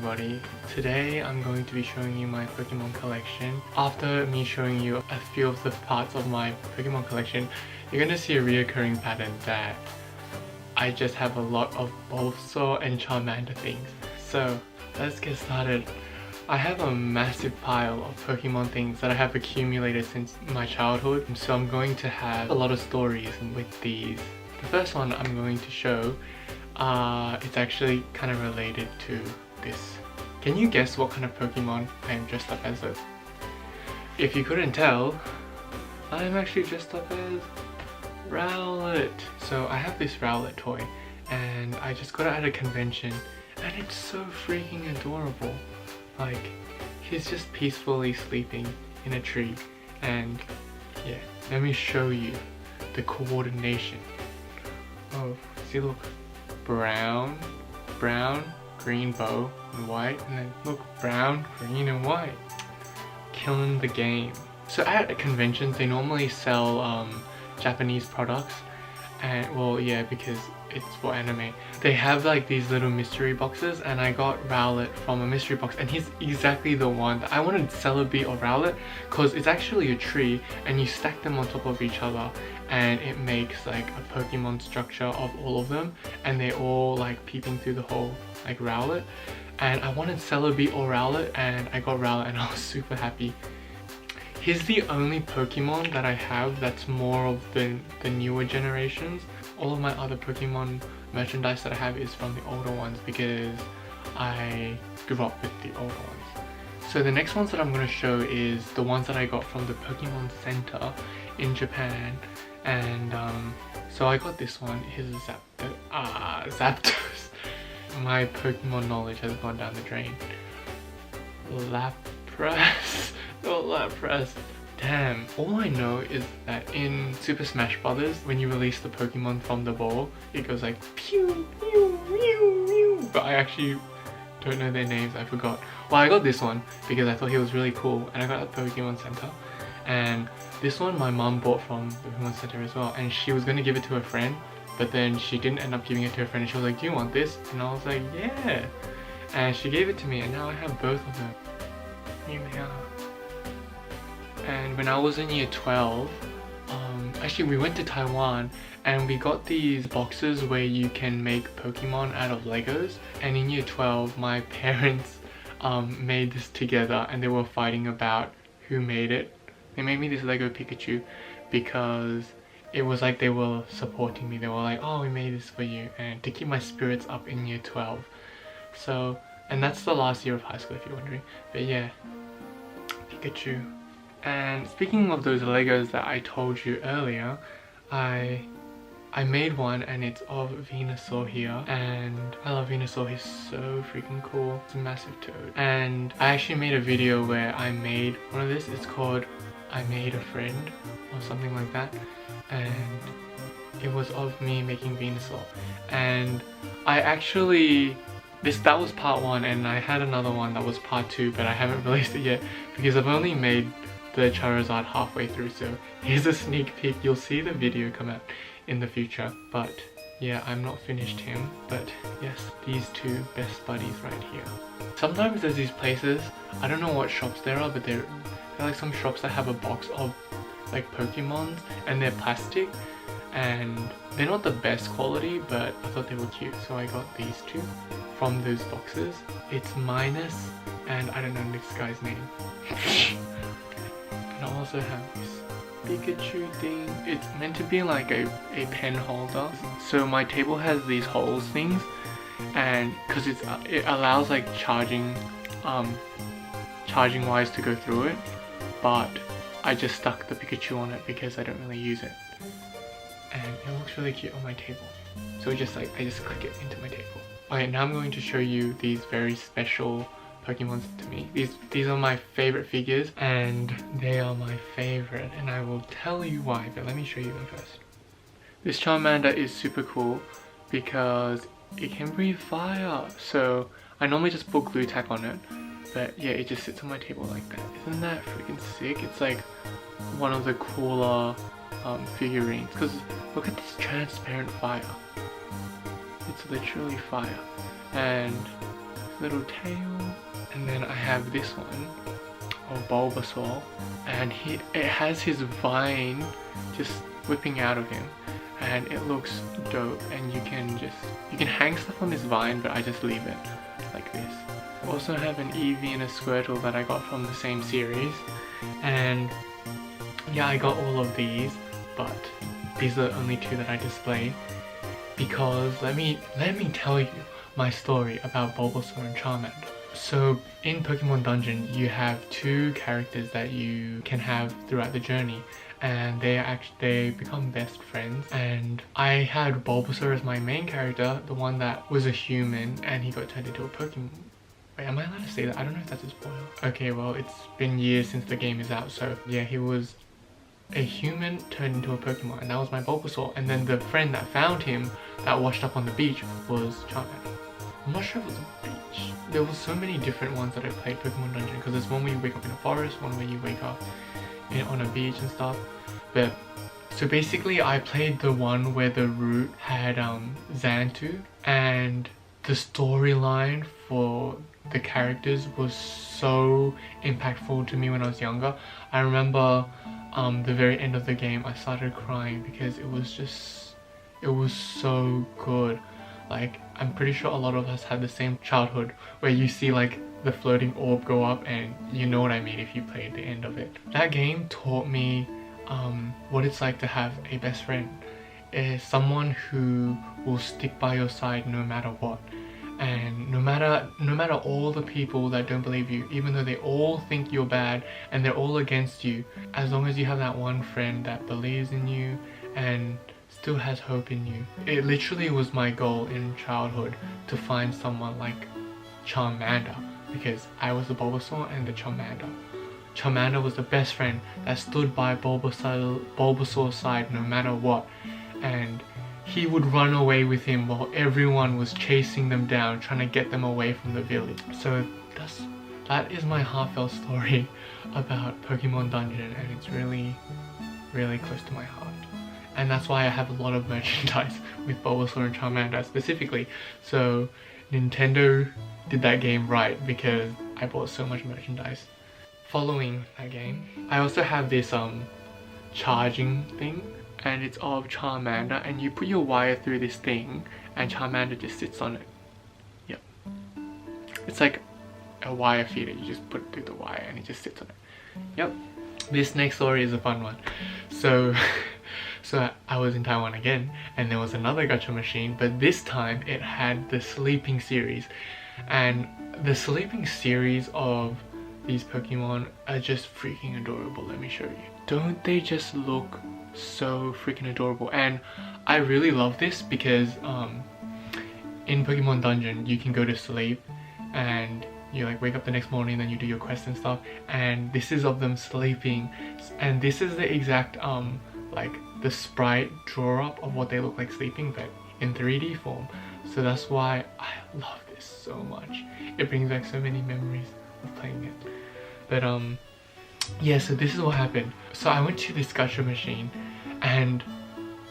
everybody. Today I'm going to be showing you my Pokemon collection. After me showing you a few of the parts of my Pokemon collection, you're going to see a reoccurring pattern that I just have a lot of Bulbasaur and Charmander things. So let's get started. I have a massive pile of Pokemon things that I have accumulated since my childhood, so I'm going to have a lot of stories with these. The first one I'm going to show, it's actually kind of related to this. Can you guess what kind of Pokemon I am dressed up as though? If you couldn't tell, I'm actually dressed up as Rowlet. So I have this Rowlet toy and I just got it at a convention and it's so freaking adorable. Like, he's just peacefully sleeping in a tree, and yeah, let me show you the coordination. Oh, see, look, brown, green bow and white, and then look, brown, green and white. Killing the game. So at conventions they normally sell Japanese products, and well, yeah, because it's for anime. They have like these little mystery boxes, and I got Rowlet from a mystery box, and he's exactly the one that I wanted. Celebi or Rowlet, because it's actually a tree and you stack them on top of each other and it makes like a Pokemon structure of all of them, and they're all like peeping through the hole like Rowlet. And I wanted Celebi or Rowlet, and I got Rowlet and I was super happy. He's the only Pokemon that I have that's more of the newer generations. All of my other Pokemon merchandise that I have is from the older ones because I grew up with the older ones. So the next ones that I'm going to show is the ones that I got from the Pokemon Center in Japan. And so I got this one. Here's a Zapdos. My Pokemon knowledge has gone down the drain. Lapras. Oh, Lapras. Damn, all I know is that in Super Smash Brothers, when you release the Pokemon from the ball, it goes like pew, pew, pew, pew. But I actually don't know their names, I forgot. Well, I got this one because I thought he was really cool, and I got it at the Pokemon Center. And this one my mum bought from the Pokemon Center as well, and she was going to give it to her friend, but then she didn't end up giving it to her friend, and she was like, do you want this? And I was like, yeah. And she gave it to me, and now I have both of them. Here they are. And when I was in year 12, actually we went to Taiwan and we got these boxes where you can make Pokemon out of Legos. And in year 12, my parents made this together, and they were fighting about who made it. They made me this Lego Pikachu because it was like they were supporting me. They were like, oh, we made this for you, and to keep my spirits up in year 12. So, and that's the last year of high school if you're wondering. But yeah, Pikachu. And speaking of those Legos that I told you earlier, I made one, and it's of Venusaur here, and I love Venusaur. He's so freaking cool. It's a massive toad. And I actually made a video where I made one of this. It's called I Made a Friend or something like that, and it was of me making Venusaur. And I actually that was part 1, and I had another one that was part 2, but I haven't released it yet because I've only made the Charizard halfway through. So here's a sneak peek. You'll see the video come out in the future, but yeah, I'm not finished him. But yes, these two best buddies right here. Sometimes there's these places, I don't know what shops there are, but they're like some shops that have a box of like Pokemons, and they're plastic and they're not the best quality, but I thought they were cute, so I got these two from those boxes. It's Minus, and I don't know this guy's name. And I also have this Pikachu thing. It's meant to be like a pen holder. So my table has these holes things, and because it allows like charging wires to go through it, but I just stuck the Pikachu on it because I don't really use it, and it looks really cute on my table. So just like I just click it into my table. Alright, now I'm going to show you these very special Pokemon to me. These are my favorite figures, and they are my favorite, and I will tell you why, but let me show you them first. This Charmander is super cool because it can breathe fire. So I normally just put glue tack on it, but yeah, it just sits on my table like that. Isn't that freaking sick? It's like one of the cooler figurines, because look at this transparent fire. It's literally fire. And little tail. And then I have this one of Bulbasaur, and it has his vine just whipping out of him, and it looks dope. And you can hang stuff on this vine, but I just leave it like this. I also have an Eevee and a Squirtle that I got from the same series, and yeah, I got all of these, but these are the only two that I displayed because let me tell you my story about Bulbasaur and Charmander. So in Pokemon Dungeon, you have two characters that you can have throughout the journey, and they become best friends. And I had Bulbasaur as my main character, the one that was a human, and he got turned into a Pokemon. Wait, am I allowed to say that? I don't know if that's a spoiler. Okay, well, it's been years since the game is out, so yeah, he was a human turned into a Pokemon, and that was my Bulbasaur. And then the friend that found him, that washed up on the beach, was Charmander. I'm not sure if it was a beach. There were so many different ones that I played Pokemon Dungeon, because there's one where you wake up in a forest, one where you wake up on a beach and stuff. But so basically I played the one where the route had Xantu, and the storyline for the characters was so impactful to me when I was younger. I remember the very end of the game I started crying because it was so good. Like, I'm pretty sure a lot of us had the same childhood where you see like the floating orb go up, and you know what I mean if you played the end of it. That game taught me what it's like to have a best friend. Someone who will stick by your side no matter what. And no matter all the people that don't believe you, even though they all think you're bad and they're all against you, as long as you have that one friend that believes in you and still has hope in you. It literally was my goal in childhood to find someone like Charmander, because I was the Bulbasaur and the Charmander. Charmander was the best friend that stood by Bulbasaur's side no matter what, and he would run away with him while everyone was chasing them down, trying to get them away from the village. So that is my heartfelt story about Pokemon Dungeon, and it's really, really close to my heart. And that's why I have a lot of merchandise with Bulbasaur and Charmander specifically. So Nintendo did that game right, because I bought so much merchandise. Following that game, I also have this charging thing, and it's of Charmander, and you put your wire through this thing and Charmander just sits on it. Yep. It's like a wire feeder, you just put it through the wire and it just sits on it. Yep. This next story is a fun one. So I was in Taiwan again, and there was another gacha machine, but this time it had the sleeping series. And the sleeping series of these Pokemon are just freaking adorable. Let me show you. Don't they just look so freaking adorable? And I really love this because in Pokemon Dungeon you can go to sleep and you like wake up the next morning, then you do your quests and stuff, and this is of them sleeping, and this is the exact like the sprite draw up of what they look like sleeping, but in 3D form. So that's why I love this so much. It brings back so many memories of playing it. But yeah, so this is what happened. So I went to this gacha machine, and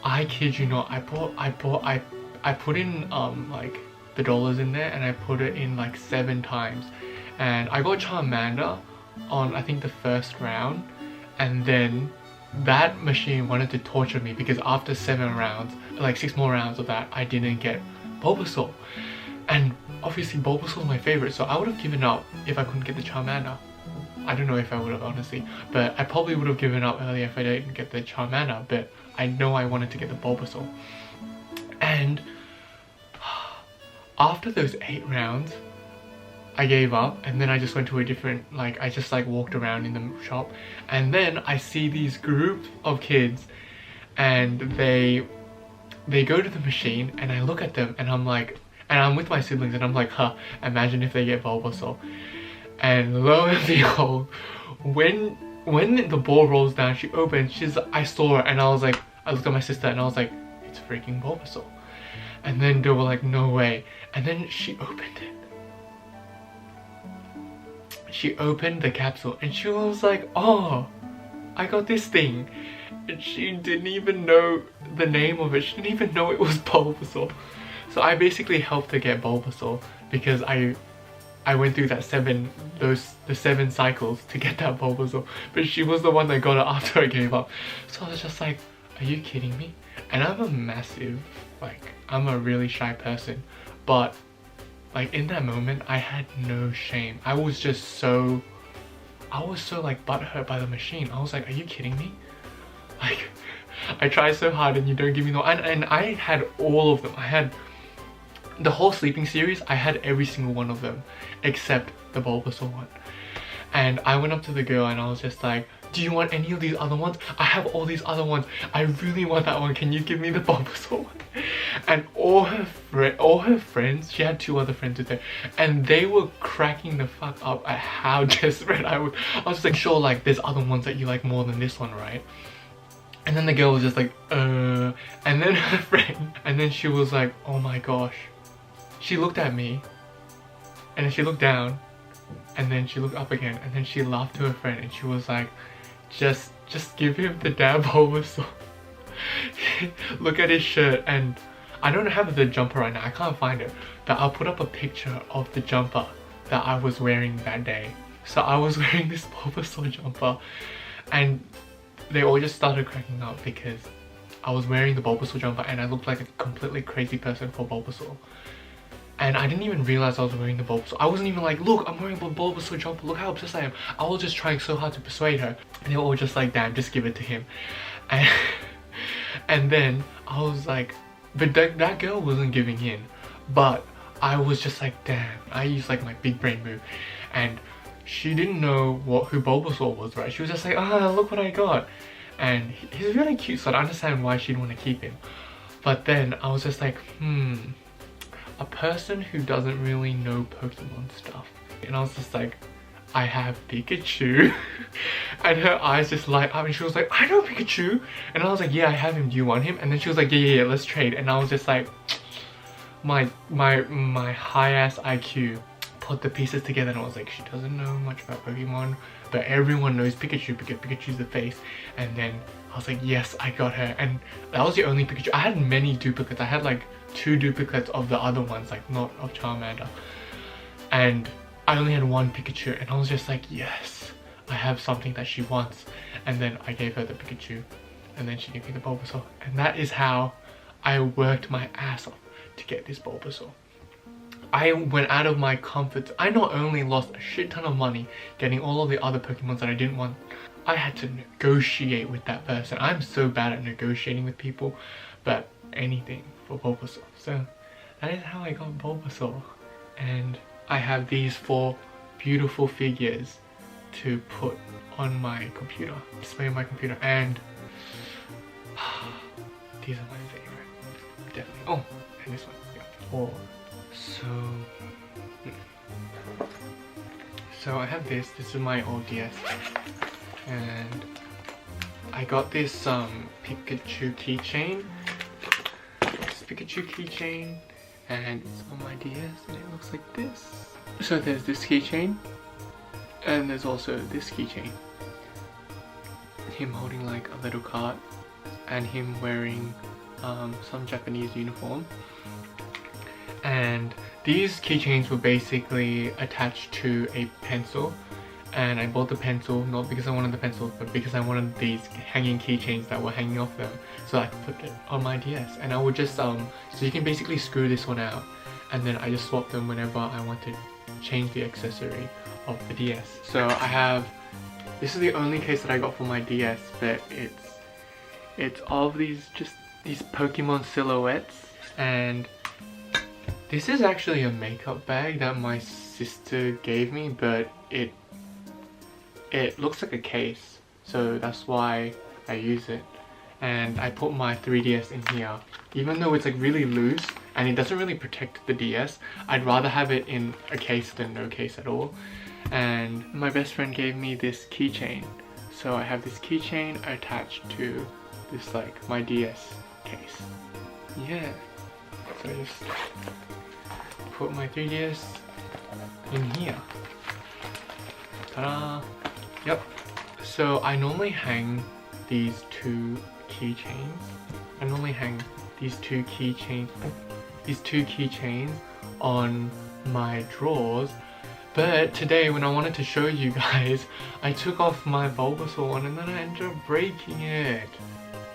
I kid you not, I put in like the dollars in there, and I put it in like 7 times, and I got Charmander on I think the first round, and then that machine wanted to torture me because after 7 rounds, like 6 more rounds of that, I didn't get Bulbasaur. And obviously Bulbasaur was my favorite, so I would have given up if I couldn't get the Charmander. I don't know if I would have, honestly, but I probably would have given up earlier if I didn't get the Charmander, but I know I wanted to get the Bulbasaur. And after those 8 rounds, I gave up, and then I just went to a different, like, I just like walked around in the shop, and then I see these group of kids, and they go to the machine, and I look at them, and I'm like, and I'm with my siblings, and I'm like, huh, imagine if they get Bulbasaur. And lo and behold, when the ball rolls down, she opens, I saw her, and I was like, I looked at my sister, and I was like, it's freaking Bulbasaur. And then they were like, no way. And then she opened it. She opened the capsule, and she was like, oh, I got this thing. And she didn't even know the name of it. She didn't even know it was Bulbasaur. So I basically helped her get Bulbasaur because I I went through that the 7 cycles to get that Bulbasaur, but she was the one that got it after I gave up. So I was just like, are you kidding me? And I'm a massive, like, I'm a really shy person, but like in that moment I had no shame. I was so like butthurt by the machine. I was like, are you kidding me? Like, I tried so hard and you don't give me no. And I had all of them. I had the whole sleeping series. I had every single one of them except the Bulbasaur one. And I went up to the girl and I was just like, do you want any of these other ones? I have all these other ones. I really want that one. Can you give me the Bulbasaur one? And all her friends, she had 2 other friends with her, and they were cracking the fuck up at how desperate I was. I was like, sure, like there's other ones that you like more than this one, right? And then the girl was just like, and then her friend, and then she was like, oh my gosh. She looked at me, and then she looked down, and then she looked up again, and then she laughed to her friend, and she was like, just give him the damn Bulbasaur. Look at his shirt, and I don't have the jumper right now, I can't find it, but I'll put up a picture of the jumper that I was wearing that day. So I was wearing this Bulbasaur jumper, and they all just started cracking up because I was wearing the Bulbasaur jumper and I looked like a completely crazy person for Bulbasaur. And I didn't even realize I was wearing the Bulbasaur. I wasn't even like, look, I'm wearing a Bulbasaur jumper, look how obsessed I am. I was just trying so hard to persuade her. And they were all just like, damn, just give it to him. And then I was like, but that girl wasn't giving in. But I was just like, damn, I used like my big brain move. And she didn't know who Bulbasaur was, right? She was just like, ah, look what I got. And he's really cute, so I understand why she'd want to keep him. But then I was just like, a person who doesn't really know Pokemon stuff. And I was just like, I have Pikachu. And her eyes just light up and she was like, I know Pikachu. And I was like, yeah, I have him, do you want him? And then she was like, yeah, let's trade. And I was just like, my high ass IQ put the pieces together and I was like, she doesn't know much about Pokemon, but everyone knows Pikachu because Pikachu's the face. And then I was like, yes, I got her. And that was the only Pikachu. I had many duplicates. I had like 2 duplicates of the other ones, like not of Charmander. And I only had 1 Pikachu and I was just like, yes, I have something that she wants. And then I gave her the Pikachu and then she gave me the Bulbasaur. And that is how I worked my ass off to get this Bulbasaur. I went out of my comfort. I not only lost a shit ton of money getting all of the other Pokemons that I didn't want, I had to negotiate with that person. I'm so bad at negotiating with people, but anything for Bulbasaur. So that is how I got Bulbasaur. And I have these 4 beautiful figures to put on my computer, display on my computer, and these are my favorite, definitely. Oh, and this one, yeah. Oh, so I have this is my old DS, and I got this Pikachu keychain. This Pikachu keychain, and it's on my DS, and it looks like this. So there's this keychain, and there's also this keychain. Him holding like a little cart, and him wearing some Japanese uniform. And these keychains were basically attached to a pencil, and I bought the pencil not because I wanted the pencil, but because I wanted these hanging keychains that were hanging off them, so I could put it on my DS. And I would just so you can basically screw this one out, and then I just swap them whenever I want to change the accessory of the DS. So I have, this is the only case that I got for my DS, but it's of these Pokemon silhouettes. And this is actually a makeup bag that my sister gave me, but it looks like a case, so that's why I use it. And I put my 3DS in here. Even though it's like really loose and it doesn't really protect the DS, I'd rather have it in a case than no case at all. And my best friend gave me this keychain, so I have this keychain attached to this like my DS case. Yeah, so I just put my 3DS in here. Ta-da! Yep. So I normally hang these 2 keychains. I normally hang these 2 keychains on my drawers, But today when I wanted to show you guys, I took off my Bulbasaur one and then I ended up breaking it.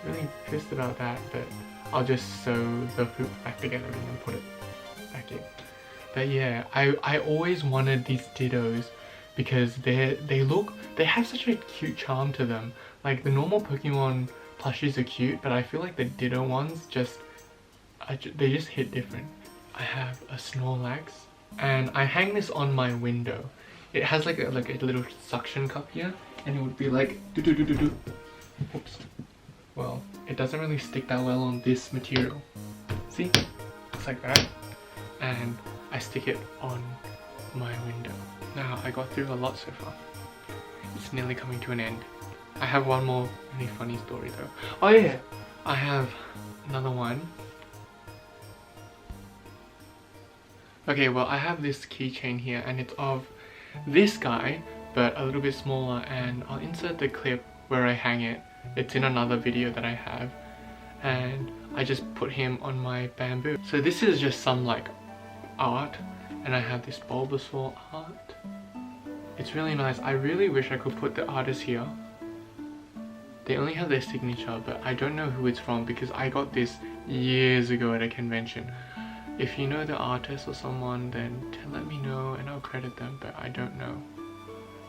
Really pissed about that, but I'll just sew the hoop back together and then put it back in. But yeah, I always wanted these Dittos because they have such a cute charm to them. Like the normal Pokemon plushies are cute, but I feel like the Ditto ones they just hit different. I have a Snorlax and I hang this on my window. It has like a little suction cup here and it would be like do do do do do. Oops. Well, it doesn't really stick that well on this material. See? It's like that. And I stick it on my window. Now, I got through a lot so far. It's nearly coming to an end. I have one more really funny story though. Oh yeah! I have another one. Okay, well I have this keychain here and it's of this guy, but a little bit smaller, and I'll insert the clip where I hang it. It's in another video that I have, and I just put him on my bamboo. So this is just some like art, and I have this Bulbasaur art. It's really nice. I really wish I could put the artist here. They only have their signature, but I don't know who it's from because I got this years ago at a convention. If you know the artist or someone, then let me know and I'll credit them, but I don't know.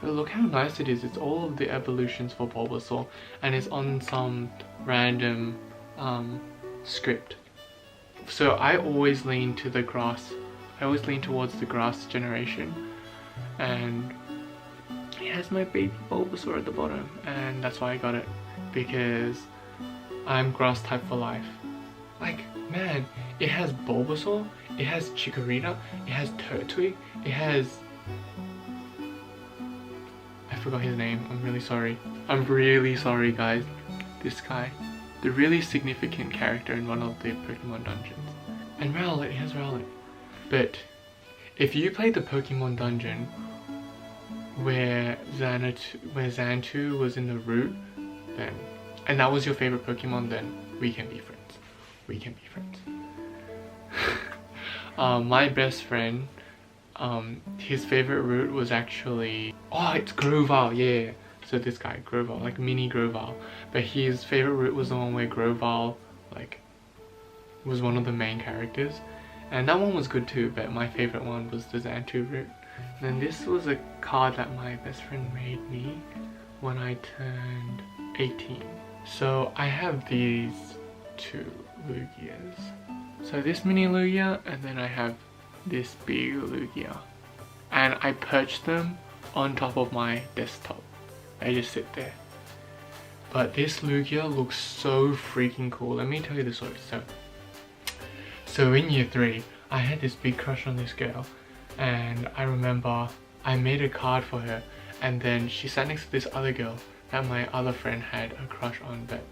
But look how nice it is. It's all of the evolutions for Bulbasaur and it's on some random script. So I always lean to the grass. I always lean towards the grass generation, and it has my baby Bulbasaur at the bottom, and that's why I got it, because I'm grass type for life. Like, man, it has Bulbasaur, it has Chikorita, it has Turtwig, it has... I forgot his name, I'm really sorry. I'm really sorry guys. This guy, the really significant character in one of the Pokemon dungeons. And Rowlet, it has Rowlet. But if you played the Pokemon dungeon where Xantu was in the route, then, and that was your favorite Pokemon, then we can be friends. We can be friends. My best friend, his favorite route was actually, oh, it's Grovyle, yeah. So this guy, Grovyle, like mini Grovyle. But his favorite route was the one where Grovyle, like, was one of the main characters. And that one was good too, but my favorite one was the Xantu route. And then this was a card that my best friend made me when I turned 18. So I have these two Lugias. So this mini Lugia, and then I have this big Lugia. And I perched them on top of my desktop. They just sit there. But this Lugia looks so freaking cool. Let me tell you the story. So in year 3, I had this big crush on this girl, and I remember I made a card for her, and then she sat next to this other girl that my other friend had a crush on, but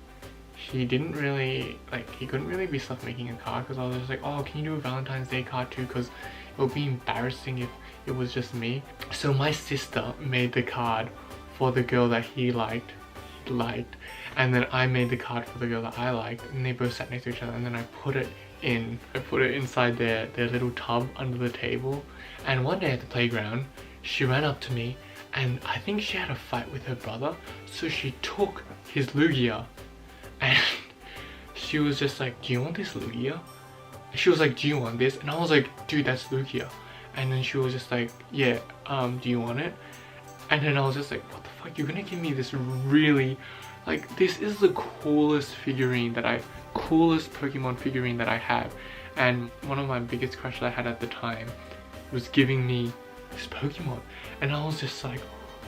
he didn't really, like, he couldn't really be stuck making a card because I was just like, oh, can you do a Valentine's Day card too, because it would be embarrassing if it was just me. So my sister made the card for the girl that he liked, and then I made the card for the girl that I liked, and they both sat next to each other, and then I put it inside their little tub under the table. And one day at the playground, she ran up to me, and I think she had a fight with her brother, so she took his Lugia, and she was just like, do you want this Lugia? She was like, do you want this? And I was like, dude, that's Lugia. And then she was just like, yeah, do you want it? And then I was just like, what the fuck, you're gonna give me this really, like, this is the coolest Pokemon figurine that I have. And one of my biggest crushes I had at the time was giving me this Pokemon, and I was just like,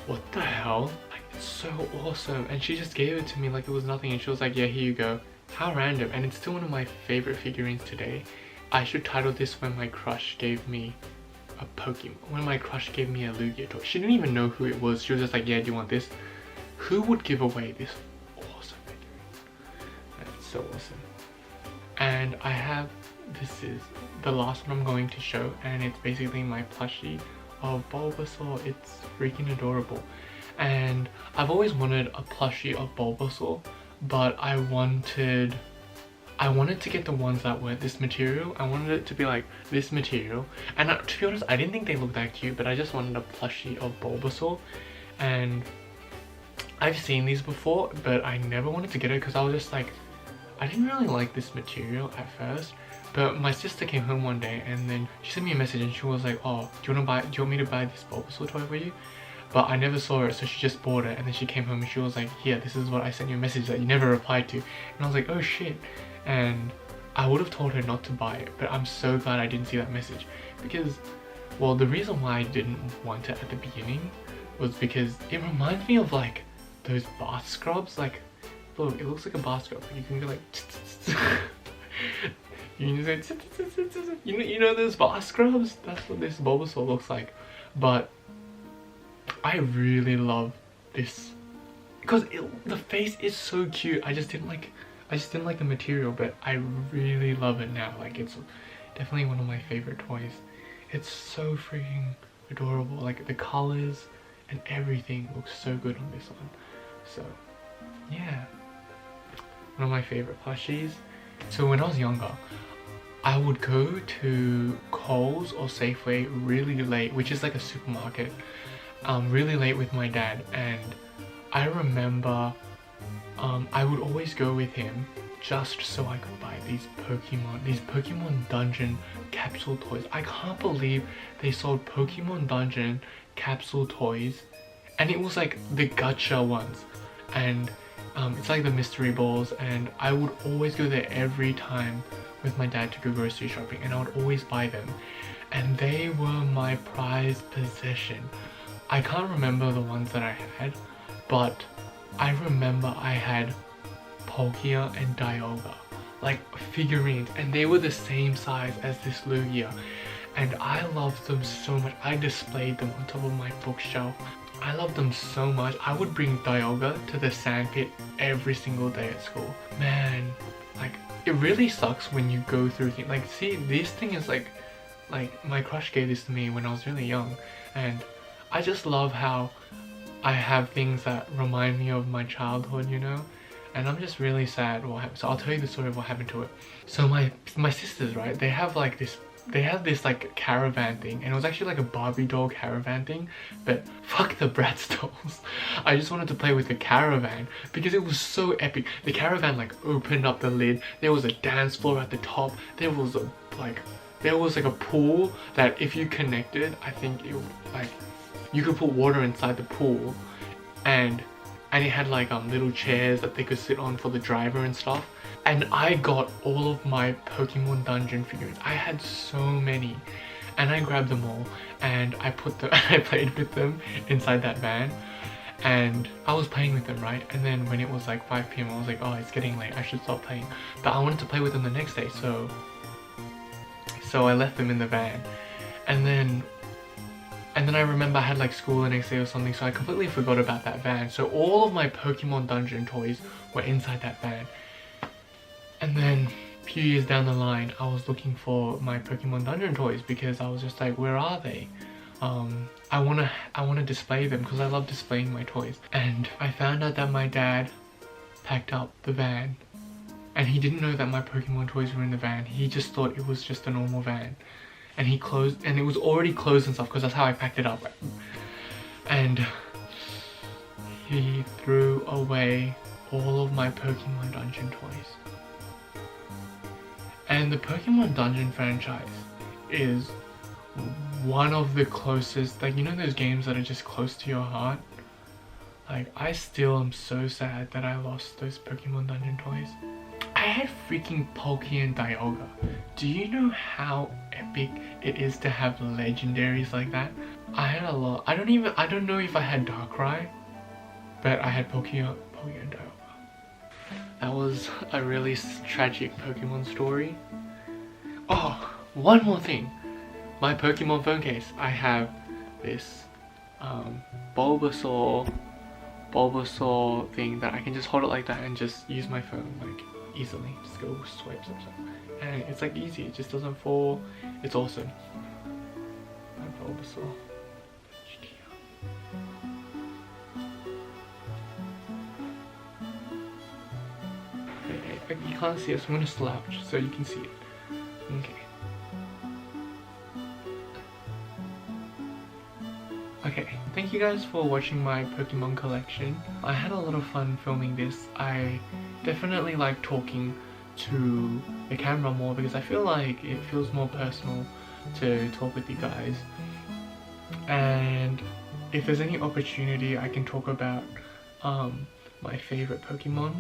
what the hell, like, it's so awesome. And she just gave it to me like it was nothing, and she was like, yeah, here you go. How random. And it's still one of my favorite figurines today. I should title this When My Crush Gave Me a Pokemon. When my crush gave me a Lugia toy. She didn't even know who it was. She was just like, yeah, do you want this? Who would give away this awesome figurine? That's so awesome. And I have, this is the last one I'm going to show, and it's basically my plushie of Bulbasaur. It's freaking adorable. And I've always wanted a plushie of Bulbasaur, but I I wanted to get the ones that were this material. I wanted it to be like this material. And to be honest, I didn't think they looked that cute, but I just wanted a plushie of Bulbasaur. And I've seen these before, but I never wanted to get it because I was just like, I didn't really like this material at first. But my sister came home one day and then she sent me a message and she was like, oh, do you want me to buy this Bulbasaur toy for you? But I never saw it, so she just bought it. And then she came home and she was like, here, this is what I sent you a message that you never replied to. And I was like, oh shit. And I would have told her not to buy it, but I'm so glad I didn't see that message. Because, well, the reason why I didn't want it at the beginning was because it reminds me of like those bath scrubs. Like, look, it looks like a bath scrub. You can go like you can just say, you know those bath scrubs? That's what this Bulbasaur looks like. But I really love this because the face is so cute. I just didn't like the material, but I really love it now. Like, it's definitely one of my favorite toys. It's so freaking adorable. Like, the colors and everything looks so good on this one. So yeah, one of my favorite plushies. So when I was younger, I would go to Coles or Safeway really late, which is like a supermarket, really late with my dad. And I remember I would always go with him just so I could buy these Pokemon Dungeon capsule toys. I can't believe they sold Pokemon Dungeon capsule toys, and it was like the gacha ones, and it's like the mystery balls. And I would always go there every time with my dad to go grocery shopping, and I would always buy them, and they were my prized possession. I can't remember the ones that I had, but I remember I had Palkia and Dialga, like figurines, and they were the same size as this Lugia, and I loved them so much. I displayed them on top of my bookshelf. I loved them so much. I would bring Dialga to the sandpit every single day at school. Man, like, it really sucks when you go through things. Like, see, this thing is like my crush gave this to me when I was really young, and I just love how I have things that remind me of my childhood, you know? And I'm just really sad what happened. So I'll tell you the story of what happened to it. So my sisters, right, they have this like caravan thing, and it was actually like a Barbie doll caravan thing, but fuck the Bratz dolls. I just wanted to play with the caravan because it was so epic. The caravan like opened up the lid, there was a dance floor at the top, there was like a pool that if you connected, I think it like you could put water inside the pool, and it had like little chairs that they could sit on for the driver and stuff. And I got all of my Pokemon Dungeon figurines. I had so many, and I grabbed them all and I played with them inside that van, and I was playing with them, right? And then when it was like 5 PM, I was like, oh, it's getting late, I should stop playing. But I wanted to play with them the next day, so I left them in the van. And then I remember I had like school the next day or something, so I completely forgot about that van. So all of my Pokemon Dungeon toys were inside that van. And then a few years down the line, I was looking for my Pokemon Dungeon toys because I was just like, where are they? I wanna display them because I love displaying my toys. And I found out that my dad packed up the van, and he didn't know that my Pokemon toys were in the van. He just thought it was just a normal van. And he closed, and it was already closed and stuff because that's how I packed it up. And he threw away all of my Pokemon Dungeon toys. And the Pokemon Dungeon franchise is one of the closest, like, you know those games that are just close to your heart? Like, I still am so sad that I lost those Pokemon Dungeon toys. I had freaking Palkia and Dialga. Do you know how epic it is to have legendaries like that? I had a lot. I don't know if I had Darkrai, but I had Palkia and Dialga. That was a really tragic Pokemon story. Oh, one more thing. My Pokemon phone case. I have this Bulbasaur thing that I can just hold it like that and just use my phone like easily. Just go swipe. And it's like easy, it just doesn't fall. It's awesome. My Bulbasaur. you can't see it, so I'm gonna slouch so you can see it. Okay. Okay, thank you guys for watching my Pokemon collection. I had a lot of fun filming this. I definitely like talking to the camera more because I feel like it feels more personal to talk with you guys. And if there's any opportunity, I can talk about my favorite Pokemon,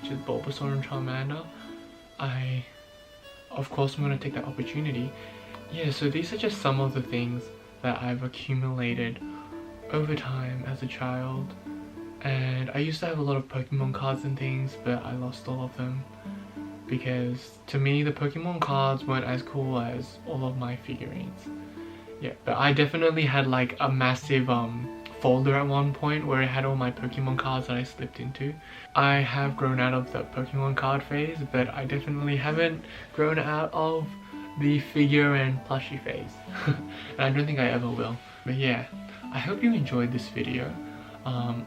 which is Bulbasaur and Charmander. Of course, I'm going to take that opportunity. Yeah, so these are just some of the things that I've accumulated over time as a child. And I used to have a lot of Pokemon cards and things, but I lost all of them because to me the Pokemon cards weren't as cool as all of my figurines. Yeah, but I definitely had like a massive folder at one point where it had all my Pokemon cards that I slipped into. I have grown out of the Pokemon card phase, but I definitely haven't grown out of the figure and plushie phase. And I don't think I ever will. But yeah, I hope you enjoyed this video.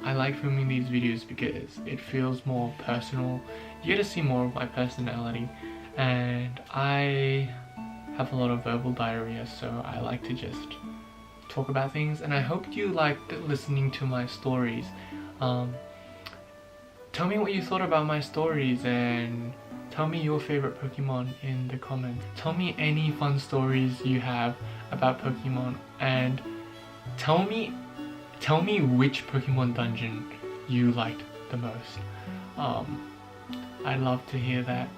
I like filming these videos because it feels more personal. You get to see more of my personality, and I have a lot of verbal diarrhea, so I like to just talk about things, and I hope you liked listening to my stories. Tell me what you thought about my stories, and tell me your favorite Pokemon in the comments. Tell me any fun stories you have about Pokemon, and tell me which Pokemon dungeon you liked the most. I'd love to hear that.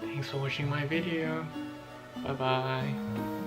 Thanks for watching my video. Bye bye.